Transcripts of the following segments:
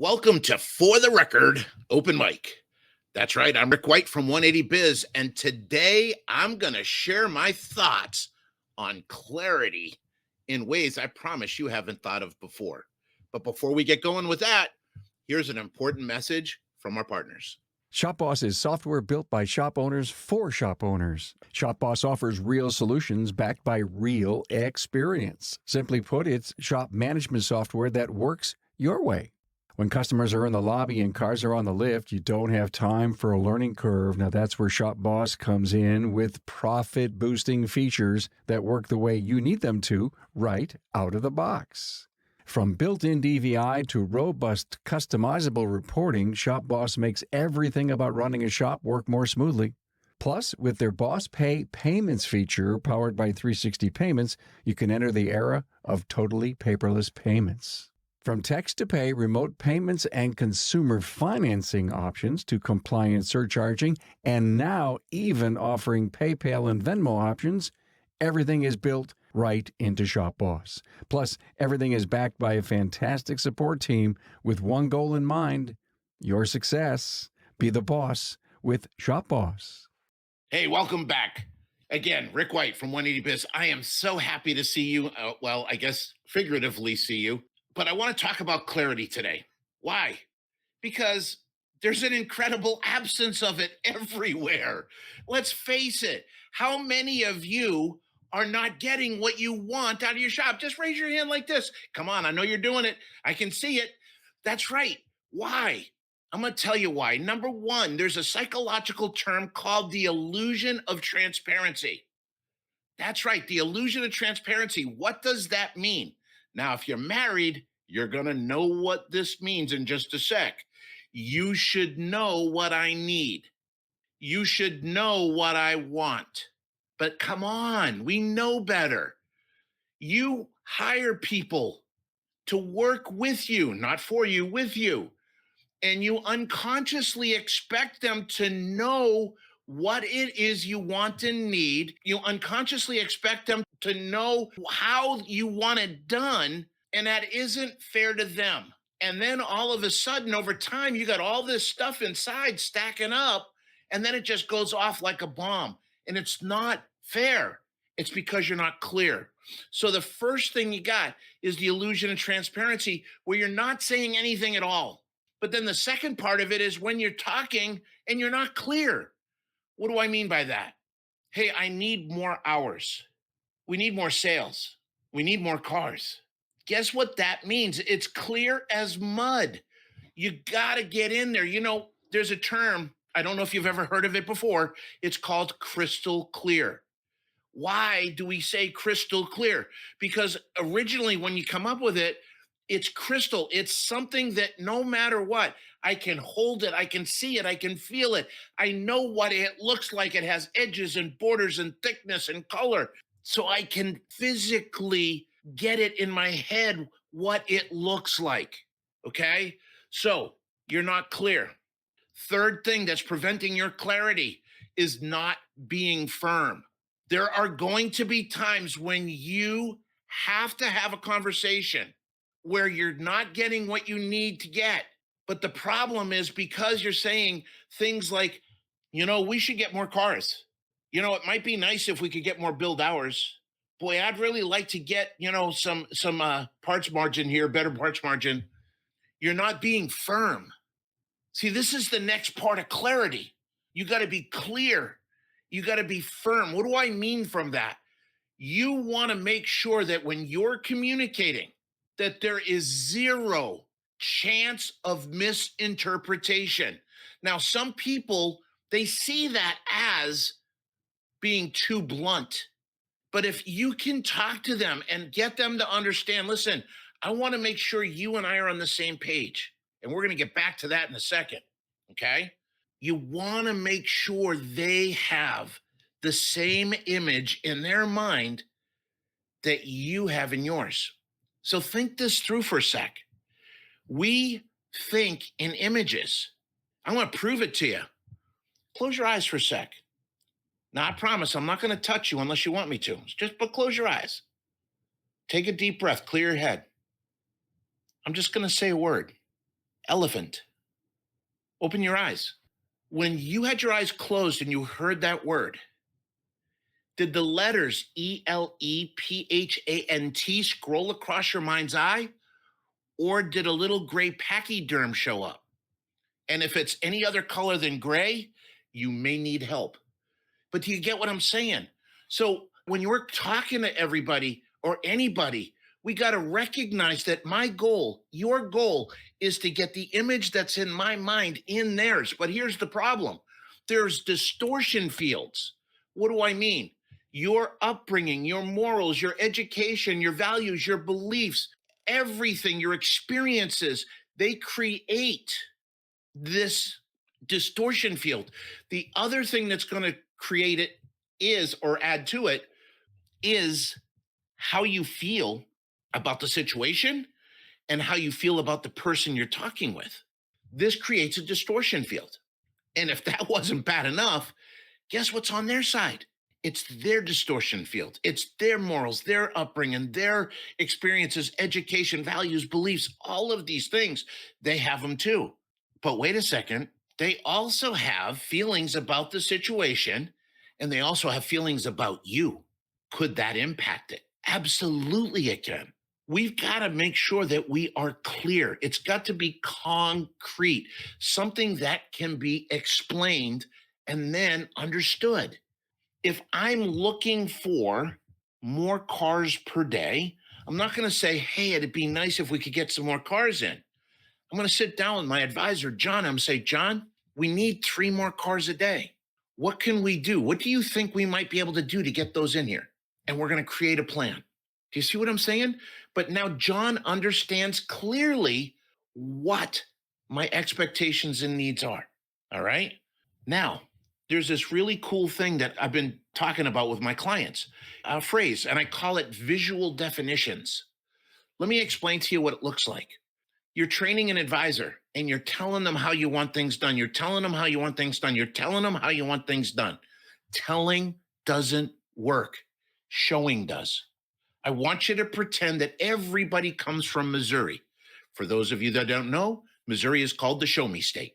Welcome to For the Record Open Mic. That's right, I'm Rick White from 180 Biz, and today I'm going to share my thoughts on clarity in ways I promise you haven't thought of before. But before we get going with that, here's an important message from our partners. ShopBoss is software built by shop owners for shop owners. ShopBoss offers real solutions backed by real experience. Simply put, it's shop management software that works your way. When customers are in the lobby and cars are on the lift, you don't have time for a learning curve. Now that's where ShopBoss comes in with profit-boosting features that work the way you need them to right out of the box. From built-in DVI to robust customizable reporting, ShopBoss makes everything about running a shop work more smoothly. Plus, with their Boss Pay Payments feature powered by 360 Payments, you can enter the era of totally paperless payments. From text-to-pay, remote payments, and consumer financing options to compliant surcharging, and now even offering PayPal and Venmo options, everything is built right into ShopBoss. Plus, everything is backed by a fantastic support team with one goal in mind: your success. Be the boss with ShopBoss. Hey, welcome back. Again, Rick White from 180 Biz. I am so happy to see you. Well, I guess figuratively see you. But I want to talk about clarity today. Why? Because there's an incredible absence of it everywhere. Let's face it. How many of you are not getting what you want out of your shop? Just raise your hand like this. Come on, I know you're doing it. I can see it. That's right. Why? I'm going to tell you why. Number one, there's a psychological term called the illusion of transparency. That's right, the illusion of transparency. What does that mean? Now, if you're married, you're going to know what this means in just a sec. You should know what I need. You should know what I want. But come on, we know better. You hire people to work with you, not for you, with you. And you unconsciously expect them to know what it is you want and need. You unconsciously expect them to know how you want it done, and that isn't fair to them. And then all of a sudden, over time, you got all this stuff inside stacking up, and then it just goes off like a bomb. And it's not fair. It's because you're not clear. So the first thing you got is the illusion of transparency, where you're not saying anything at all. But then the second part of it is when you're talking and you're not clear. What do I mean by that? Hey, I need more hours. We need more sales. We need more cars. Guess what that means? It's clear as mud. You got to get in there. You know, there's a term, I don't know if you've ever heard of it before. It's called crystal clear. Why do we say crystal clear? Because originally, when you come up with it, it's crystal. It's something that no matter what, I can hold it, I can see it, I can feel it. I know what it looks like. It has edges and borders and thickness and color. So I can physically get it in my head what it looks like. Okay? So you're not clear. Third thing that's preventing your clarity is not being firm. There are going to be times when you have to have a conversation where you're not getting what you need to get. But the problem is because you're saying things like, we should get more cars. It might be nice if we could get more build hours. Boy, I'd really like to get, some parts margin here, better parts margin. You're not being firm. See, this is the next part of clarity. You got to be clear. You got to be firm. What do I mean from that? You want to make sure that when you're communicating, that there is zero chance of misinterpretation. Now, some people, they see that as being too blunt. But if you can talk to them and get them to understand, listen, I want to make sure you and I are on the same page. And we're going to get back to that in a second. Okay? You want to make sure they have the same image in their mind that you have in yours. So think this through for a sec. We think in images. I want to prove it to you. Close your eyes for a sec. Now, I promise I'm not going to touch you unless you want me to. But close your eyes. Take a deep breath. Clear your head. I'm just going to say a word. Elephant. Open your eyes. When you had your eyes closed and you heard that word, did the letters ELEPHANT scroll across your mind's eye? Or did a little gray pachyderm show up? And if it's any other color than gray, you may need help. But do you get what I'm saying? So when you're talking to everybody or anybody, we got to recognize that my goal, your goal, is to get the image that's in my mind in theirs. But here's the problem: there's distortion fields. What do I mean? Your upbringing, your morals, your education, your values, your beliefs, everything, your experiences, they create this distortion field. The other thing that's going to create it is, or add to it, is how you feel about the situation and how you feel about the person you're talking with. This creates a distortion field. And if that wasn't bad enough, guess what's on their side? It's their distortion field. It's their morals, their upbringing, their experiences, education, values, beliefs, all of these things. They have them too. But wait a second. They also have feelings about the situation, and they also have feelings about you. Could that impact it? Absolutely, it can. We've got to make sure that we are clear. It's got to be concrete, something that can be explained and then understood. If I'm looking for more cars per day, I'm not going to say, hey, it'd be nice if we could get some more cars in. I'm going to sit down with my advisor, John. I'm going to say, John, we need 3 more cars a day. What can we do? What do you think we might be able to do to get those in here? And we're going to create a plan. Do you see what I'm saying? But now John understands clearly what my expectations and needs are. All right. Now, there's this really cool thing that I've been talking about with my clients, a phrase, and I call it visual definitions. Let me explain to you what it looks like. You're training an advisor and you're telling them how you want things done. You're telling them how you want things done. You're telling them how you want things done. Telling doesn't work. Showing does. I want you to pretend that everybody comes from Missouri. For those of you that don't know, Missouri is called the show me state.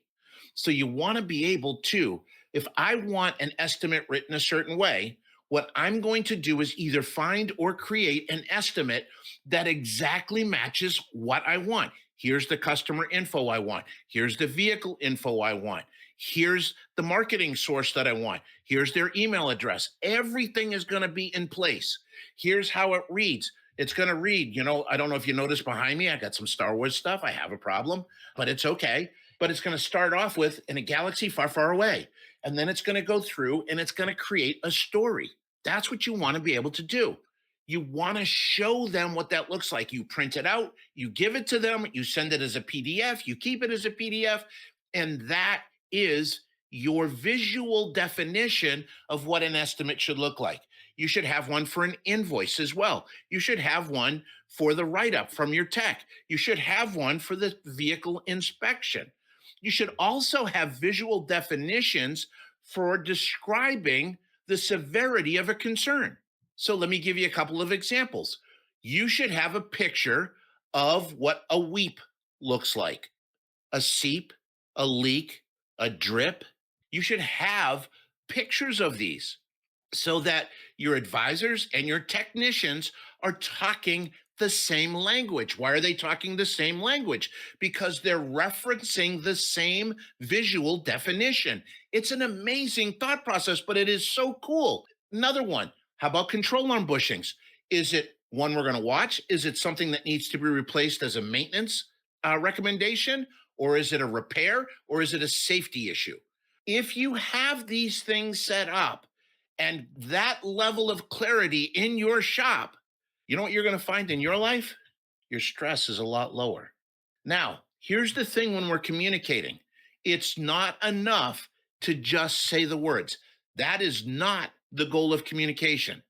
So you want to be able to, if I want an estimate written a certain way, what I'm going to do is either find or create an estimate that exactly matches what I want. Here's the customer info I want. Here's the vehicle info I want. Here's the marketing source that I want. Here's their email address. Everything is going to be in place. Here's how it reads. It's going to read, I don't know if you noticed behind me, I got some Star Wars stuff. I have a problem, but it's okay. But it's going to start off with in a galaxy far, far away. And then it's going to go through and it's going to create a story. That's what you want to be able to do. You want to show them what that looks like. You print it out, you give it to them, you send it as a PDF, you keep it as a PDF, and that is your visual definition of what an estimate should look like. You should have one for an invoice as well. You should have one for the write-up from your tech. You should have one for the vehicle inspection. You should also have visual definitions for describing the severity of a concern. So let me give you a couple of examples. You should have a picture of what a weep looks like, a seep, a leak, a drip. You should have pictures of these so that your advisors and your technicians are talking the same language. Why are they talking the same language? Because they're referencing the same visual definition. It's an amazing thought process, but it is so cool. Another one, how about control arm bushings? Is it one we're going to watch? Is it something that needs to be replaced as a maintenance recommendation? Or is it a repair? Or is it a safety issue? If you have these things set up and that level of clarity in your shop, you know what you're going to find in your life? Your stress is a lot lower. Now, here's the thing when we're communicating. It's not enough to just say the words. That is not the goal of communication.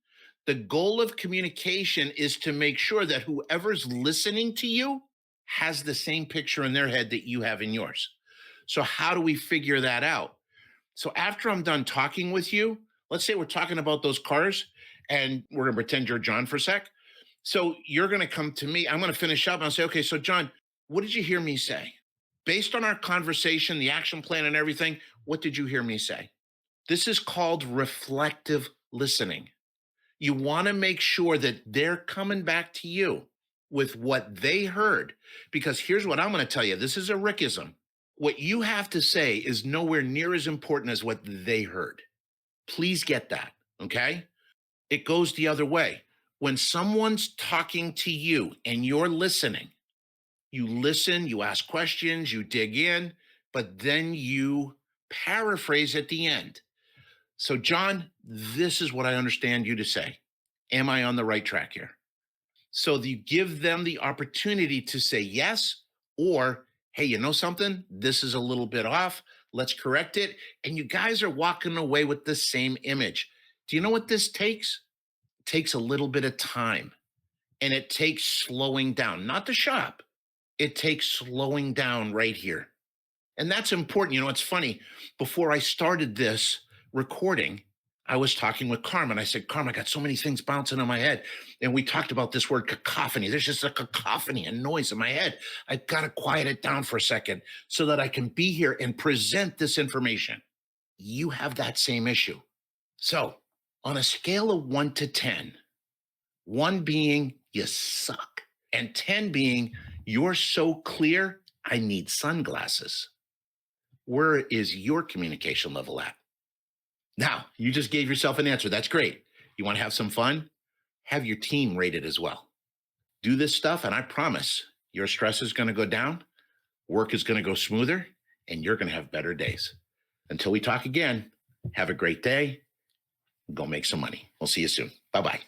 The goal of communication is to make sure that whoever's listening to you has the same picture in their head that you have in yours. So how do we figure that out? So after I'm done talking with you, let's say we're talking about those cars and we're going to pretend you're John for a sec. So you're going to come to me. I'm going to finish up and I'll say, okay, so John, what did you hear me say? Based on our conversation, the action plan, and everything, what did you hear me say? This is called reflective listening. You want to make sure that they're coming back to you with what they heard. Because here's what I'm going to tell you, this is a Rickism. What you have to say is nowhere near as important as what they heard. Please get that, okay? It goes the other way. When someone's talking to you and you're listening, you listen, you ask questions, you dig in, but then you paraphrase at the end. So, John, this is what I understand you to say. Am I on the right track here? So you give them the opportunity to say yes, or, hey, you know something? This is a little bit off. Let's correct it. And you guys are walking away with the same image. Do you know what this takes? It takes a little bit of time, and it takes slowing down, not the shop. It takes slowing down right here. And that's important. You know, it's funny. Before I started this recording, I was talking with Carmen. I said, Carmen, I got so many things bouncing in my head. And we talked about this word cacophony. There's just a cacophony and noise in my head. I've got to quiet it down for a second so that I can be here and present this information. You have that same issue. So on a scale of 1 to 10, 1 being you suck, and 10 being you're so clear, I need sunglasses. Where is your communication level at? Now, you just gave yourself an answer. That's great. You want to have some fun? Have your team rate it as well. Do this stuff, and I promise your stress is going to go down, work is going to go smoother, and you're going to have better days. Until we talk again, have a great day. Go make some money. We'll see you soon. Bye-bye.